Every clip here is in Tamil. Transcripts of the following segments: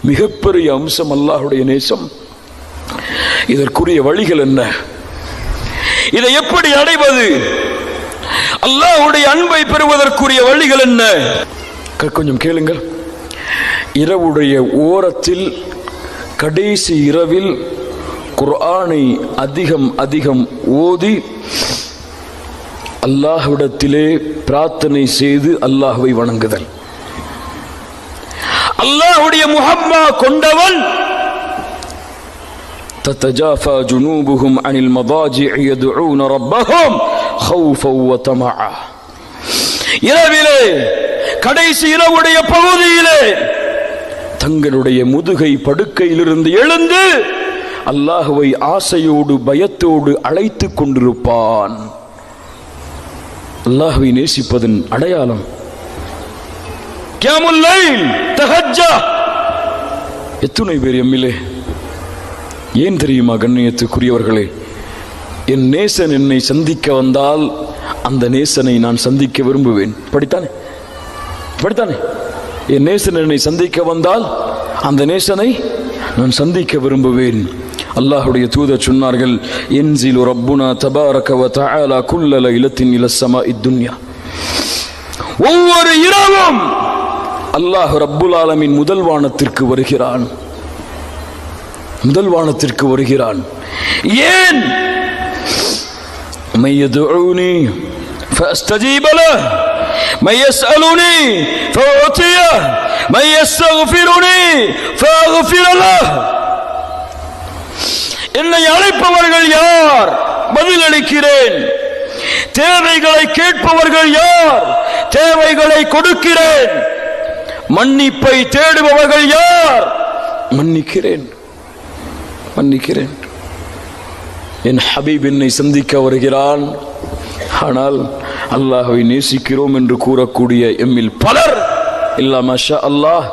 மிகப்பெரிய அம்சம் அல்லாஹ்வுடைய நேசம். இதற்குரிய வழிகள் என்ன? இதை எப்படி அடைவது? அல்லாஹ்வுடைய அன்பை பெறுவதற்குரிய வழிகள் என்ன? கொஞ்சம் கேளுங்கள். இரவுடைய ஓரத்தில் கடைசி இரவில் குர்ஆனை அதிகம் அதிகம் ஓதி அல்லாஹ்விடத்திலே பிரார்த்தனை செய்து அல்லாஹ்வை வணங்குதல். அல்லாஹ்வுடைய முஹப்பா கொண்டவன் تتجافى جنوبهم عن المضاجع يدعون ربهم خوفا وطمعا. இரவிலே கடைசி இரவுடைய பகுதியிலே தங்களுடைய முதுகை படுக்கையிலிருந்து எழுந்து அல்லாஹ்வை ஆசையோடு பயத்தோடு அழைத்துக் கொண்டிருப்பான். அல்லாஹ்வை நேசிப்பதன் அடையாளம் கியாமுல் லைல், தஹஜ்ஜா. எத்துணை பேர் எம்மிலே ஏன் தெரியுமா கண்ணியத்துக்குரியவர்களே? என் நேசன் என்னை சந்திக்க வந்தால் அந்த நேசனை நான் சந்திக்க விரும்புவேன். படித்தானே படித்தானே என் நேசன் என்னை சந்திக்க வந்தால் அந்த நேசனை நான் சந்திக்க விரும்புவேன். அல்லாஹ்வுடைய தூதர் சொன்னார்கள், யன்ஸிலு ரப்புனா தபாரக வ தஆலா குல்ல லைலத்தின் இலா ஸமாஇத் துன்யா. ஒவ்வொரு இரவும் அல்லாஹ் ரப்புல் ஆலமீன் முதல் வானத்திற்கு வருகிறான். முதல் வானத்திற்கு வருகிறான். ஏன்? மையதுஊனி ஃபஅஸ்தஜீப லஹ், மையஸ்அலுனி ஃபஅஉதியஹ், மையஸ்தக்ஃபிருனி ஃபஅக்ஃபிர லஹ். என்னை அழைப்பவர்கள் யார்? பதிலளிக்கிறேன். தேவைகளை கேட்பவர்கள் யார்? தேவைகளை கொடுக்கிறேன். மன்னிப்பை தேடுபவர்கள் யார்? மன்னிக்கிறேன் மன்னிக்கிறேன். என் ஹபீப் என்னை சந்திக்க வருகிறான். ஆனால் அல்லாஹ்வை நேசிக்கிறோம் என்று கூறக்கூடிய எம்மில் பலர் இல்லா மாஷா அல்லாஹ்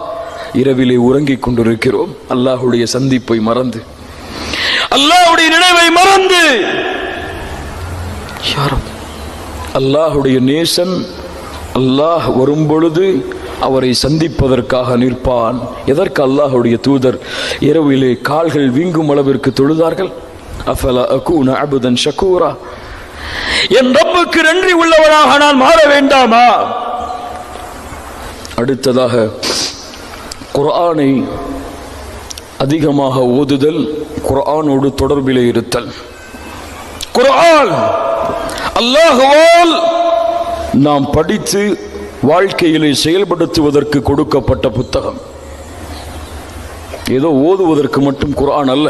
இரவிலே உறங்கிக் கொண்டிருக்கிறோம். அல்லாஹ்வுடைய சந்திப்பை மறந்து, அல்லாஹ்வுடைய நினைவை மறந்து. யாரும் அல்லாஹ்வுடைய நேசன் அல்லாஹ் வரும் பொழுது அவரை சந்திப்பதற்காக நிற்பான். எதற்கு அல்லாஹ்வுடைய தூதர் இரவிலே கால்கள் வீங்கும் அளவிற்கு தொழுதார்கள்? அஃபலா அகூன அப்தன் ஷகூரா, என் ரப்புக்கு நன்றி உள்ளவனாக நான் மாற வேண்டாமா? அடுத்ததாக குர்ஆனை அதிகமாக ஓதுதல், குர்ஆனோடு தொடர்பிலே இருத்தல். குர்ஆன் அல்லாஹ்வால் நாம் படித்து வாழ்க்கையிலே செயல்படுத்துவதற்கு கொடுக்கப்பட்ட புத்தகம். ஏதோ ஓதுவதற்கு மட்டும் குர்ஆன் அல்ல,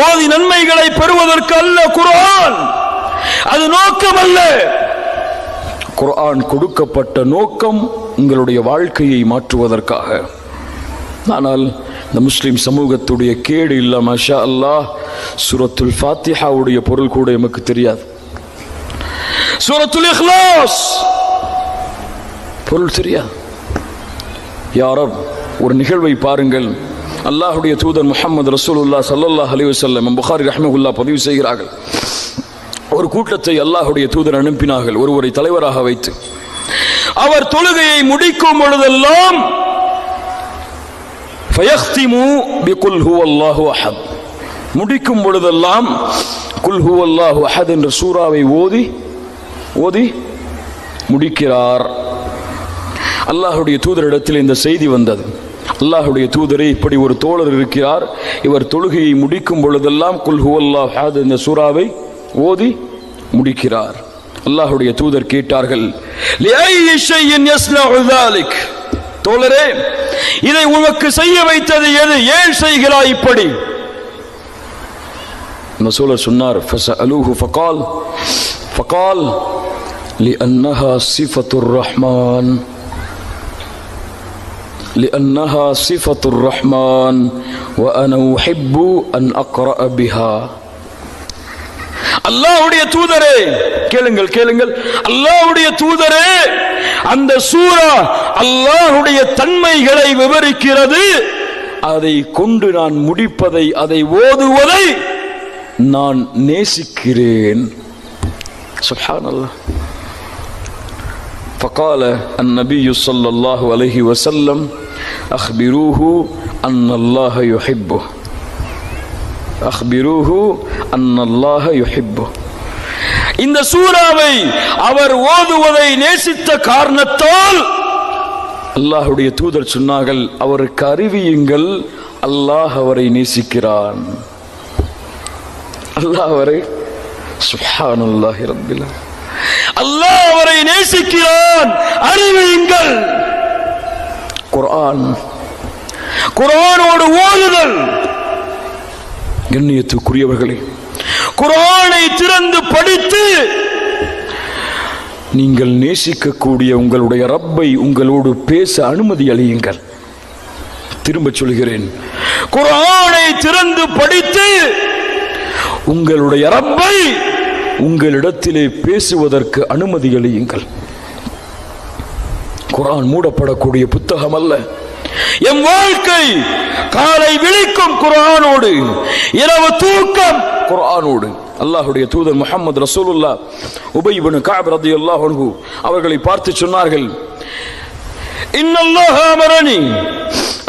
ஓதி நன்மைகளை பெறுவதற்கு அல்ல குர்ஆன். அது நோக்கம் அல்ல. குர்ஆன் கொடுக்கப்பட்ட நோக்கம் உங்களுடைய வாழ்க்கையை மாற்றுவதற்காக. ஆனால் இந்த முஸ்லிம் சமூகத்துடைய கேடு இல்ல மாஷா அல்லாஹ், சூரத்துல் ஃபாத்திஹாவுடைய பொருள் கூட நமக்கு தெரியாது. சூரத்துல் இக்லாஸ் பொருள் தெரியாது. யாரோ ஒரு நிகழ்வை பாருங்கள். அல்லாஹ்வுடைய தூதர் முஹம்மது ரசூலுல்லாஹ் ஸல்லல்லாஹு அலைஹி வஸல்லம் புகாரி ரஹ்மத்துல்லாஹ் பதிவு செய்கிறார்கள். ஒரு கூட்டத்தை அல்லாஹ்வுடைய தூதர் அனுப்பினார்கள், ஒருவரை தலைவராக வைத்து. அவர் தொழுகையை முடிக்கும் பொழுதெல்லாம் ஃபயக்திமு பிகுல் ஹுவல்லாஹு அஹத், முடிக்கும் பொழுதெல்லாம் குல் ஹுவல்லாஹு அஹத் என்ற சூராவை ஓதி ஓதி முடிக்கிறார். அல்லாஹ்வுடைய தூதரிடத்தில் இந்த செய்தி வந்தது. அல்லாஹ்வுடைய தூதரே, இப்படி ஒரு தோழர் இருக்கிறார், இவர் தொழுகையை முடிக்கும் பொழுதெல்லாம் குல் ஹுவல்லாஹு அஹத் என்ற சூராவை ஓதி முடிக்கிறார். அல்லாஹ்வுடைய தூதர் கேட்டார்கள், லிஐயி ஷைஇன் யஸ்னஉ ذلك, தோழரே இதை உனக்கு செய்ய வைத்தது எது? ஏன் செய்கிறாய் இப்படி? ரசூலுல்லாஹ் சொன்னார், ஃபஸஅலூஹு ஃபகால் லிஅன்னஹா சிஃபத்துர் ரஹ்மான், لأنها صفة الرحمن وأنا أحب أن أقرأ بها. அல்லாஹ்வுடைய தூதரே, கேளுங்கள் கேளுங்கள், அல்லாஹ்வுடைய தூதரே, அந்த சூரா அல்லாஹ்வுடைய தன்மைகளை விவரிக்கிறது. அதை கொண்டு நான் முடிப்பதை, அதை ஓதுவதை நான் நேசிக்கிறேன். சுப்ஹானல்லாஹ். فقال النبي صلى الله عليه وسلم அஹ்பிரூஹு அன்னல்லாஹ யுஹிப்புஹ், அஹ்பிரூஹு அன்னல்லாஹ யுஹிப்புஹ். இந்த சூராவை அவர் ஓதுவதை நேசித்த காரணத்தால் அல்லாஹ்வுடைய தூதர் சொன்னார்கள், அவருக்கு அறிவியுங்கள், அல்லாஹ் அவரை நேசிக்கிறான். அல்லாஹ் அவரை, சுப்ஹானல்லாஹி ரப்பில், அல்லாஹ் அவரை நேசிக்கிறான், அறிவியுங்கள். குர்ஆன், குர்ஆனோடு ஓதுதல். கண்ணியத்துக்குரியவர்களே, குர்ஆனை திறந்து படித்து நீங்கள் நேசிக்கக்கூடிய உங்களுடைய ரப்பை உங்களோடு பேச அனுமதி அளியுங்கள். திரும்ப சொல்கிறேன், குர்ஆனை திறந்து படித்து உங்களுடைய ரப்பை உங்களிடத்திலே பேசுவதற்கு அனுமதி அளியுங்கள். குர்ஆன் மூடப்படக்கூடிய புத்தகம் அல்ல. என் வாழ்க்கை காலை விழிக்கும் குர்ஆனோடு, இரவு தூக்கம் குர்ஆனோடு. அல்லாஹ்வுடைய தூதர் முஹம்மது ரசூலுல்லாஹ் உபய் இப்னு கஅப் ரலியல்லாஹு அன்ஹு அவர்களை பார்த்து சொன்னார்கள், இன்னல்லாஹ அமரனி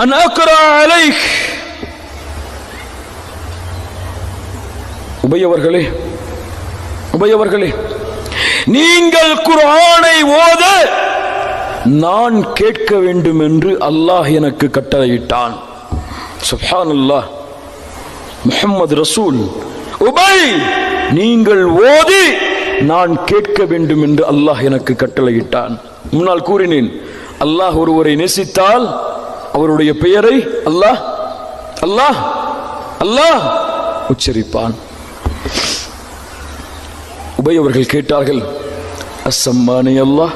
அன் அக்ரா அலைக். உபய் அவர்களே, நீங்கள் குர்ஆனை ஓத நான் கேட்க வேண்டும் என்று அல்லாஹ் எனக்கு கட்டளையிட்டான். சுப்ஹானல்லாஹ். முஹம்மது ரசூல், உபய், நீங்கள் ஓதி நான் கேட்க வேண்டும் என்று அல்லாஹ் எனக்கு கட்டளையிட்டான். முன்னால் கூறினேன், அல்லாஹ் ஒருவரை நேசித்தால் அவருடைய பெயரை அல்லாஹ் அல்லாஹ் அல்லாஹ் உச்சரிப்பான். உபய் அவர்கள் கேட்டார்கள், அஸ்ஸம்மானி அல்லாஹ்,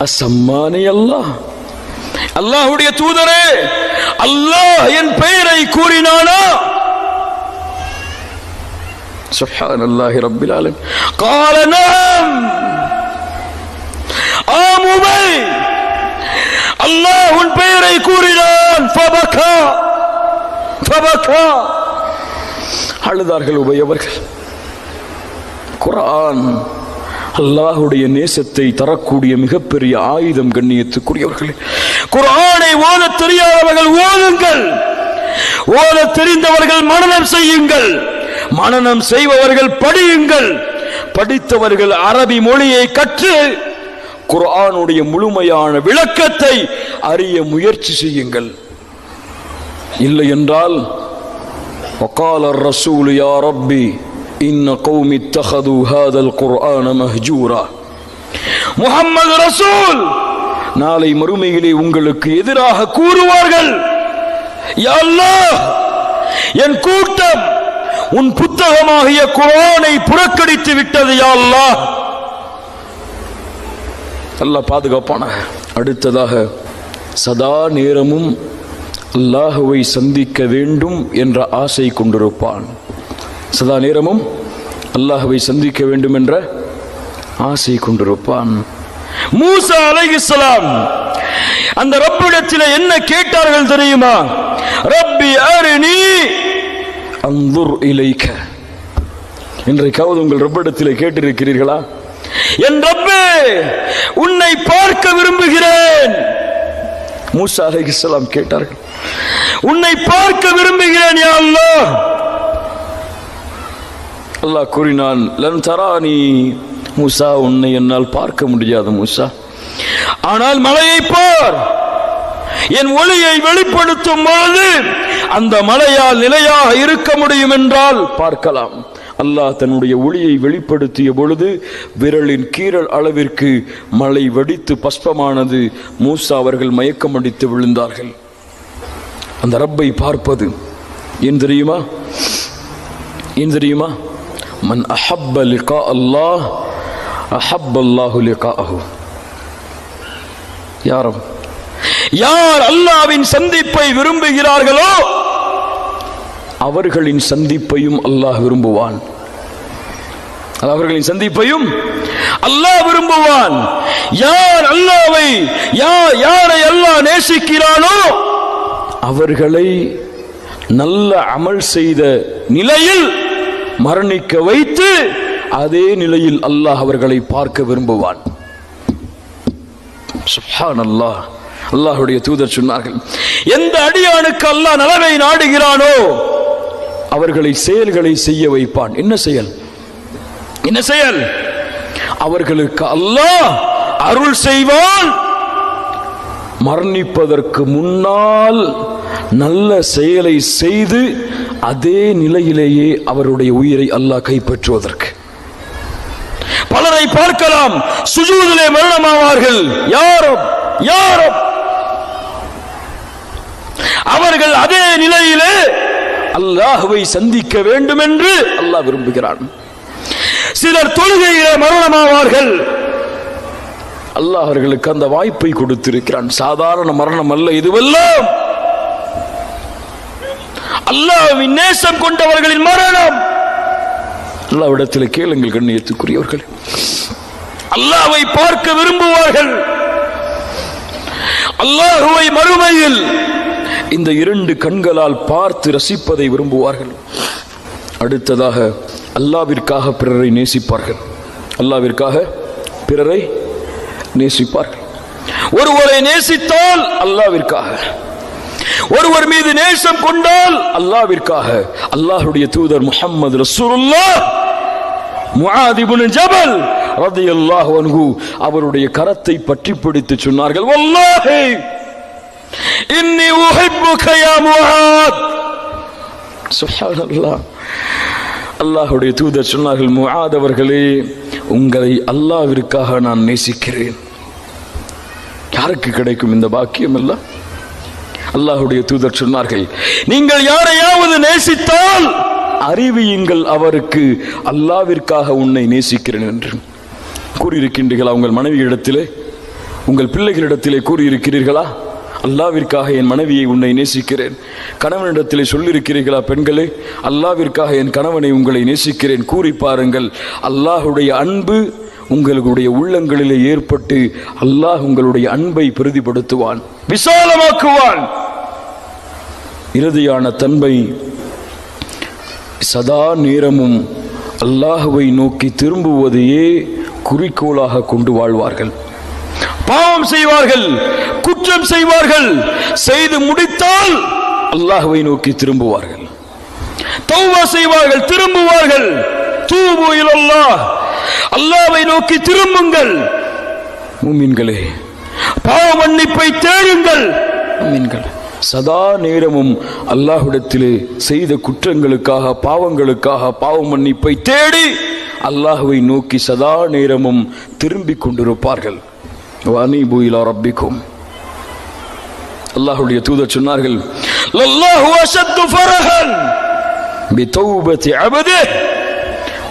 அஸ்ஸம்மானி அல்லாஹ், அல்லாஹ்வுடைய தூதரே, அல்லாஹ் என் பெயரை கூறினானா? சுப்ஹானல்லாஹி ரப்பில் ஆலமீன். قال نعم. ஆம் உபய், அல்லாஹ் உன் பெயரை கூறினான். فبكى فبكى. அழுதார்கள் உபய் அவர்கள். குர்ஆன் அல்லாஹ்வுடைய நேசத்தை தரக்கூடிய மிகப்பெரிய ஆயுதம். கண்ணியத்துக்குரியவர்களே, குர்ஆனை ஓதத் தெரியாதவர்கள் ஓதுங்கள், ஓதத் தெரிந்தவர்கள் மனனம் செய்யுங்கள், மனனம் செய்பவர்கள் படியுங்கள், படித்தவர்கள் அரபி மொழியை கற்று குர்ஆனுடைய முழுமையான விளக்கத்தை அறிய முயற்சி செய்யுங்கள். இல்லை என்றால் وقال الرسول يا ربي إن قوم اتخذوا هذا القرآن مهجورا. முஹம்மது ரசூல் நாளை மறுமையிலே உங்களுக்கு எதிராக கூறுவார்கள், யா அல்லாஹ், என் கூட்டம் உன் புத்தகமாகிய குர்ஆனை புறக்கணித்து விட்டது, யா அல்லாஹ். அல்லாஹ் பாதுகாப்பான. அடுத்ததாக, சதா நேரமும் அல்லாஹ்வை சந்திக்க வேண்டும் என்ற ஆசை கொண்டிருப்பான். சதா நேரமும் அல்லாஹ்வை சந்திக்க வேண்டும் என்ற ஆசை கொண்டிருப்பான். மூசா அலைஹிஸ்ஸலாம் அந்த ரப்பிடத்தில் என்ன கேட்டார்கள் தெரியுமா? ரப்பி அரினி அன்துர் இலைக்க. இன்றைக்காவது உங்கள் ரப்பிடத்தில் கேட்டிருக்கிறீர்களா? என் ரப்பே, உன்னை பார்க்க விரும்புகிறேன். மூசா அலைஹிஸ்ஸலாம் கேட்டார்கள், உன்னை பார்க்க விரும்புகிறேன் யா அல்லாஹ். அல்லாஹ் கூறினான், லன் தரானி மூசா, உன்னை என்னால் பார்க்க முடியாது மூசா, ஆனால் மலையை பார். என் ஒளியை வெளிப்படுத்தும் பொழுது அந்த மலையால் நிலையாக இருக்க முடியும் என்றால் பார்க்கலாம். அல்லாஹ் தன்னுடைய ஒளியை வெளிப்படுத்திய பொழுது விரலின் கீறல் அளவிற்கு மலை வெடித்து பஸ்பமானது. மூசா அவர்கள் மயக்கமடித்து விழுந்தார்கள். அந்த ரப்பை பார்ப்பது ஏன் தெரியுமா? ஏன் தெரியுமா? மன் அஹப்ப லிகா அல்லாஹ் அஹப்ப அல்லாஹு லிகாஅஹு. யார் அல்லாஹ்வின் சந்திப்பை விரும்புகிறார்களோ அவர்களின் சந்திப்பையும் அல்லாஹ் விரும்புவான். அவர்களின் சந்திப்பையும் அல்லாஹ் விரும்புவான். யார் அல்லாஹ்வை, யாரை அல்லாஹ் நேசிக்கிறானோ அவர்களை நல்ல அமல் செய்த நிலையில் மரணிக்க வைத்து அதே நிலையில் அல்லாஹ் அவர்களை பார்க்க விரும்புவான். சுப்ஹானல்லாஹ். அல்லாஹ்வுடைய தூதர் சொன்னார்கள், எந்த அடியானுக்கு அல்லாஹ் நலவை நாடுகிறானோ அவர்களை செயல்களை செய்ய வைப்பான். என்ன செயல்? என்ன செயல்? அவர்களுக்கு அல்லாஹ் அருள் செய்வான். மரணிப்பதற்கு முன்னால் நல்ல செயலை செய்து அதே நிலையிலேயே அவருடைய உயிரை அல்லாஹ் கைப்பற்றுவதற்கு. பலரை பார்க்கலாம், சுஜூதிலே மரணமாவார்கள். யாரும் அவர்கள் அதே நிலையிலே அல்லாஹ்வை சந்திக்க வேண்டும் என்று அல்லாஹ் விரும்புகிறான். சிலர் தொழுகையிலே மரணமாவார்கள். அல்லாஹ் அவர்களுக்கு அந்த வாய்ப்பை கொடுத்திருக்கிறான். சாதாரண மரணம் அல்ல இதுவெல்லாம். அல்லாஹ்வின் நேசம் கொண்டவர்களின் மரணம். அல்லாஹ்விடத்தில் கேளுங்கள் கண்ணியத்துக்குரியவர்கள். அல்லாஹ்வை பார்க்க விரும்புவார்கள். அல்லாஹ்வை மறுமையில் இந்த இரண்டு கண்களால் பார்த்து ரசிப்பதை விரும்புவார்கள். அடுத்ததாக அல்லாஹ்விற்காக பிறரை நேசிப்பார்கள். அல்லாஹ்விற்காக பிறரை நேசிப்பார்கள். ஒருவரை நேசித்தால் அல்லாஹ்விற்காக, ஒருவர் மீது நேசம் கொண்டால் அல்லாஹ்விற்காக. அல்லாஹ்வுடைய தூதர் முஹம்மது ரசூலுல்லாஹ் முஆத் இப்னு ஜபல் ரலியல்லாஹு அன்ஹு அவருடைய கரத்தை பற்றி பிடித்து சொன்னார்கள், வல்லாஹி இன்னி உஹிப்புக யா முஆத். சுப்ஹானல்லாஹ். அல்லாஹ்வுடைய தூதர் சொன்னார்கள், முஆத் அவர்களே, உங்களை அல்லாஹ்விற்காக நான் நேசிக்கிறேன். யாருக்கு கிடைக்கும் இந்த பாக்கியம் எல்லாம்? அல்லாஹ்வுடைய தூதர் சொன்னார்கள், நீங்கள் யாரையாவது நேசித்தால் அறிவியுங்கள் அவருக்கு அல்லாஹ்விற்காக உன்னை நேசிக்கிறேன் என்று கூறியிருக்கின்றீர்களா? உங்கள் மனைவியிடத்திலே, உங்கள் பிள்ளைகளிடத்திலே கூறியிருக்கிறீர்களா? அல்லாஹ்விற்காக என் மனைவியை உன்னை நேசிக்கிறேன். கணவனிடத்திலே சொல்லியிருக்கிறீர்களா? பெண்களே, அல்லாஹ்விற்காக என் கணவனை உங்களை நேசிக்கிறேன். கூறி பாருங்கள். அல்லாஹ்வுடைய அன்பு உங்களுடைய உள்ளங்களிலே ஏற்பட்டு அல்லாஹ் உங்களுடைய அன்பை பிரதிபடுத்துவான், விசாலமாக்குவான். இறுதியான தன்மை, சதா நேரமும் அல்லாஹ்வை நோக்கி திரும்புவதையே குறிக்கோளாக கொண்டு வாழ்வார்கள். பாவம் செய்வார்கள், குற்றம் செய்வார்கள், செய்து முடித்தால் அல்லாஹ்வை நோக்கி திரும்புவார்கள். தௌபா செய்வார்கள், திரும்புவார்கள். தூபு இலல்லாஹ், அல்லாஹ்வை நோக்கி திரும்புங்கள். முஃமின்களே, பாவ மன்னிப்பை தேடுங்கள். முஃமின்கள் சதா நேரமும் அல்லாஹ்விடத்திலே செய்த குற்றங்களுக்காக, பாவங்களுக்காக பாவ மன்னிப்பை தேடி அல்லாஹ்வை நோக்கி சதா நேரமும் திரும்பிக் கொண்டிருப்பார்கள். வஅனீபு இலா ரப்பிக்கும். அல்லாஹ்வுடைய தூதர் சொன்னார்கள், லல்லாஹு அஷத்து ஃபரஹன் பிதௌபதி அப்திஹ்.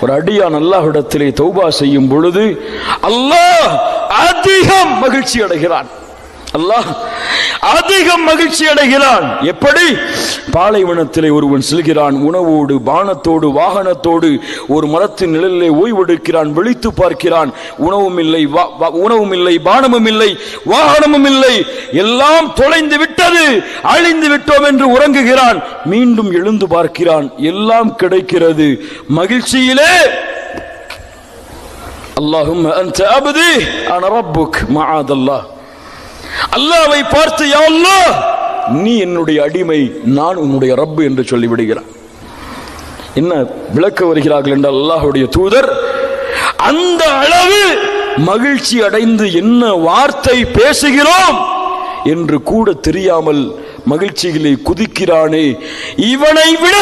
ஒரு அடியான் அல்லாஹ்விடத்திலே தௌபா செய்யும் பொழுது அல்லாஹ் அதிகம் மகிழ்ச்சி அடைகிறான். அல்லாஹ் அதிகம் மகிழ்ச்சி அடைகிறான். எப்படி? பாலைவனத்திலே ஒருவன் செல்கிறான், உணவோடு பானத்தோடு வாகனத்தோடு ஒரு மரத்தின் நிழலிலே ஓய்வெடுக்கிறான். விழித்து பார்க்கிறான், உணவும் இல்லை, பானமும் இல்லை, வாகனமும் இல்லை, எல்லாம் தொலைந்து விட்டது, அழிந்து விட்டோம் என்று உறங்குகிறான். மீண்டும் எழுந்து பார்க்கிறான், எல்லாம் கிடைக்கிறது. மகிழ்ச்சியிலே அல்லாஹும்ம அன்த அப்தி அன ரப்புக் மஆதல்லாஹ். அல்லாஹ்வை பார்த்து, யா அல்லாஹ், நீ என்னுடைய அடிமை, நான் உன்னுடைய ரப்பு என்று சொல்லிவிடுகிறான். என்ன விளக்க வருகிறார்கள் என்றால், அல்லாஹ்வுடைய தூதர் அந்த அளவு மகிழ்ச்சி அடைந்து என்ன வார்த்தை பேசுகிறோம் என்று கூட தெரியாமல் மகிழ்ச்சிகளை குதிக்கிறானே, இவனை விட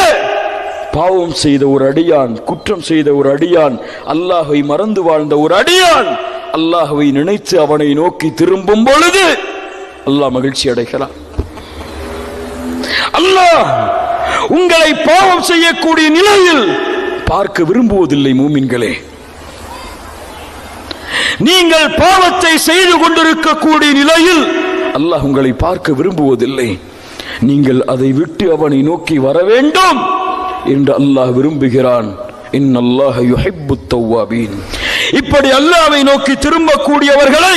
பாவம் செய்த ஒரு அடியான், குற்றம் செய்த ஒரு அடியான், அல்லாஹ்வை மறந்து வாழ்ந்த ஒரு அடியான் அல்லாஹ்வை நினைத்து அவனை நோக்கி திரும்பும் பொழுது அல்லாஹ் மகிழ்ச்சி அடைகிறான். அல்லாஹ் உங்களை பாவம் செய்யக்கூடிய நிலையில் பார்க்க விரும்புவதில்லை. மூமின்களே, நீங்கள் பாவத்தை செய்து கொண்டிருக்கக்கூடிய நிலையில் அல்லாஹ் உங்களை பார்க்க விரும்புவதில்லை. நீங்கள் அதை விட்டு அவனை நோக்கி வர வேண்டும் என்று அல்லாஹ் விரும்புகிறான். இன்னல்லாஹ யுஹிப்புத் தவ்வாபீன். இப்படி அல்லாஹ்வை நோக்கி திரும்பக்கூடியவர்களை